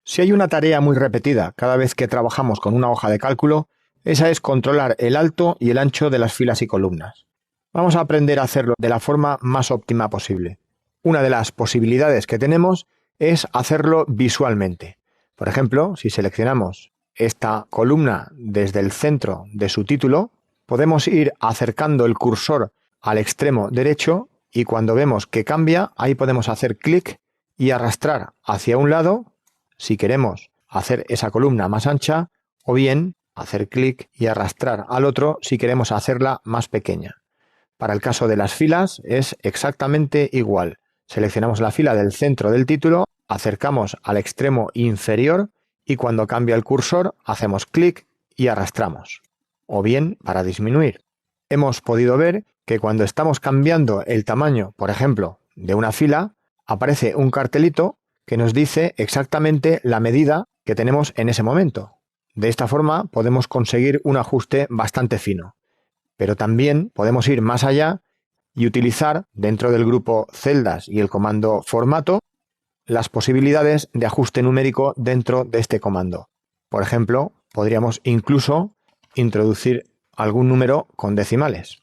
Si hay una tarea muy repetida cada vez que trabajamos con una hoja de cálculo, esa es controlar el alto y el ancho de las filas y columnas. Vamos a aprender a hacerlo de la forma más óptima posible. Una de las posibilidades que tenemos es hacerlo visualmente. Por ejemplo, si seleccionamos esta columna desde el centro de su título, podemos ir acercando el cursor al extremo derecho y cuando vemos que cambia, ahí podemos hacer clic y arrastrar hacia un lado si queremos hacer esa columna más ancha, o bien hacer clic y arrastrar al otro si queremos hacerla más pequeña. Para el caso de las filas es exactamente igual. Seleccionamos la fila del centro del título, acercamos al extremo inferior y cuando cambia el cursor hacemos clic y arrastramos. O bien para disminuir. Hemos podido ver que cuando estamos cambiando el tamaño, por ejemplo, de una fila, aparece un cartelito que nos dice exactamente la medida que tenemos en ese momento. De esta forma podemos conseguir un ajuste bastante fino. Pero también podemos ir más allá y utilizar dentro del grupo celdas y el comando formato las posibilidades de ajuste numérico dentro de este comando. Por ejemplo, podríamos incluso introducir algún número con decimales.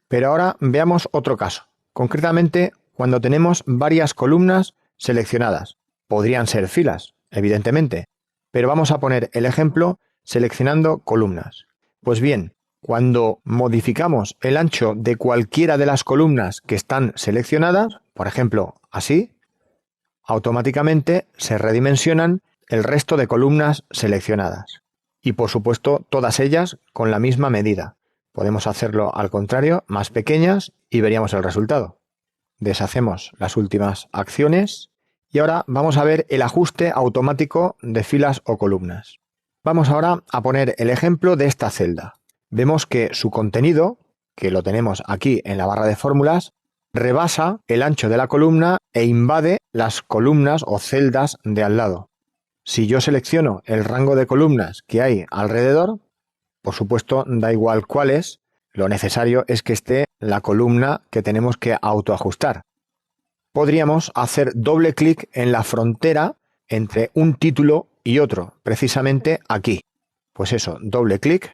Pero ahora veamos otro caso, concretamente cuando tenemos varias columnas seleccionadas. Podrían ser filas, evidentemente, pero vamos a poner el ejemplo seleccionando columnas. Pues bien, cuando modificamos el ancho de cualquiera de las columnas que están seleccionadas, por ejemplo, así, automáticamente se redimensionan el resto de columnas seleccionadas. Y por supuesto, todas ellas con la misma medida. Podemos hacerlo al contrario, más pequeñas, y veríamos el resultado. Deshacemos las últimas acciones y ahora vamos a ver el ajuste automático de filas o columnas. Vamos ahora a poner el ejemplo de esta celda. Vemos que su contenido, que lo tenemos aquí en la barra de fórmulas, rebasa el ancho de la columna e invade las columnas o celdas de al lado. Si yo selecciono el rango de columnas que hay alrededor, por supuesto da igual cuál es, lo necesario es que esté la columna que tenemos que autoajustar. Podríamos hacer doble clic en la frontera entre un título y otro, precisamente aquí. Pues eso, doble clic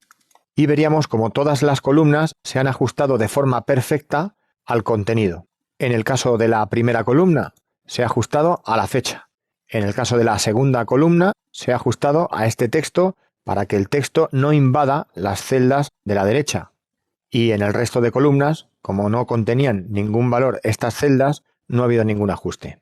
y veríamos como todas las columnas se han ajustado de forma perfecta al contenido. En el caso de la primera columna se ha ajustado a la fecha. En el caso de la segunda columna se ha ajustado a este texto para que el texto no invada las celdas de la derecha. Y en el resto de columnas, como no contenían ningún valor estas celdas, no ha habido ningún ajuste.